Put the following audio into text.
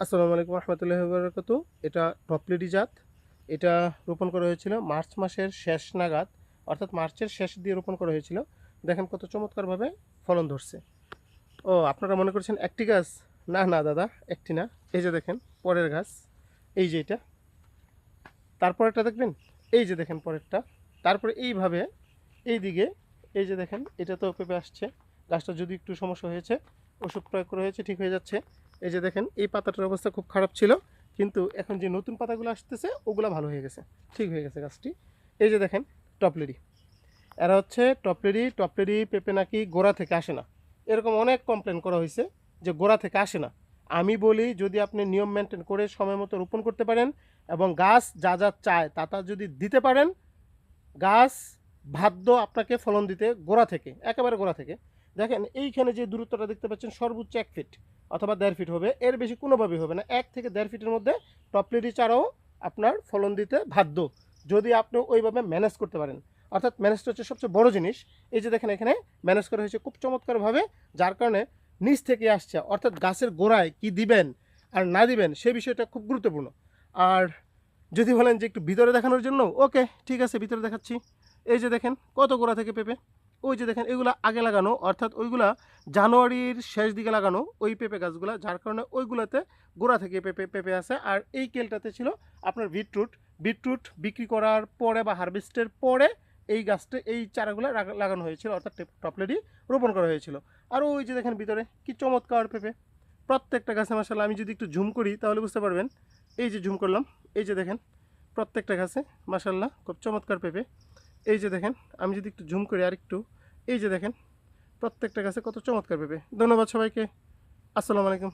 আসসালামু আলাইকুম রহমতুল্লাহি ওয়া বারাকাতুহু। এটা টপলেডি জাত। এটা রোপণ করা হয়েছিল মার্চ মাসের শেষ নাগাদ, অর্থাৎ মার্চের শেষ দিয়ে রোপণ করা হয়েছিল। দেখেন কত চমৎকারভাবে ফলন ধরছে। ও আপনারা মনে করছেন একটি গাছ? না না দাদা, একটি না। এই যে দেখেন পরের গাছ, এই যে এটা, তারপরেরটা দেখবেন, এই যে দেখেন পরেরটা, তারপরে এইভাবে এই দিকে, এই যে দেখেন এটা তো পেঁপে আসছে। গাছটা যদি একটু সমস্যা হয়েছে, ওষুধ প্রয়োগ করা হয়েছে, ঠিক হয়ে যাচ্ছে। এই যে দেখেন এই পাতাটার অবস্থা খুব খারাপ ছিল, কিন্তু এখন যে নতুন পাতাগুলো আসতেছে ওগুলো ভালো হয়ে গেছে, ঠিক হয়ে গেছে গাছটি। এই যে দেখেন টপলেরি, এরা হচ্ছে টপলেরি। টপলেরি পেঁপে নাকি গোড়া থেকে আসে না, এরকম অনেক কমপ্লেন করা হয়েছে যে গোড়া থেকে আসে না। আমি বলি যদি আপনি নিয়ম মেনটেন করে সময় মতো রোপণ করতে পারেন এবং গাছ যা যা চায় তা তা যদি দিতে পারেন, গাছ বাধ্য আপনাকে ফলন দিতে গোড়া থেকে, একেবারে গোড়া থেকে। দেখেন এইখানে যে দূরত্বটা দেখতে পাচ্ছেন সর্বোচ্চ 1 ফিট অথবা 1.5 ফিট হবে, এর বেশি কোনোভাবেই হবে না। 1 থেকে 1.5 ফিটের মধ্যে টপলেরি চারাও আপনার ফলন দিতে বাধ্য, যদি আপনি ওইভাবে ম্যানেজ করতে পারেন। অর্থাৎ ম্যানেজটা হচ্ছে সবচেয়ে বড় জিনিস। এই যে দেখেন এখানে ম্যানেজ করা হয়েছে খুব চমৎকারভাবে, যার কারণে নিচ থেকে আসছে। অর্থাৎ গাছের গোড়ায় কি দিবেন আর না দিবেন সে বিষয়টা খুব গুরুত্বপূর্ণ। আর যদি বলেন যে একটু ভিতরে দেখানোর জন্য, ওকে ঠিক আছে, ভিতরে দেখাচ্ছি। এই যে দেখেন কত গোড়া থেকে পেঁপে, ওই যে দেখেন এগুলা আগে লাগানো, অর্থাৎ ওইগুলা জানুয়ারির শেষ দিকে লাগানো ওই পেঁপে গাছগুলা, যার কারণে ওইগুলাতে গোড়া থেকে পেঁপে পেঁপে আছে। আর এই কেলটাতে ছিল আপনার বিটরুট। বিটরুট বিক্রি করার পরে বা হারভেস্টের পরে এই গাছটা, এই চারাগুলো লাগানো হয়েছিল, অর্থাৎ টপলেডি রোপণ করা হয়েছিল। আর ওই যে দেখেন ভিতরে কি চমৎকার পেঁপে, প্রত্যেকটা গাছে মাশাআল্লাহ। আমি যদি একটু জুম করি তাহলে বুঝতে পারবেন। এই যে জুম করলাম, এই যে দেখেন প্রত্যেকটা গাছে মাশাআল্লাহ খুব চমৎকার পেঁপে। এই যে দেখেন, আমি যদি একটু জুম করি আর একটু, এই যে দেখেন প্রত্যেকটা গাছে কত চমৎকার পেঁপে। ধন্যবাদ সবাইকে। আসসালামু আলাইকুম।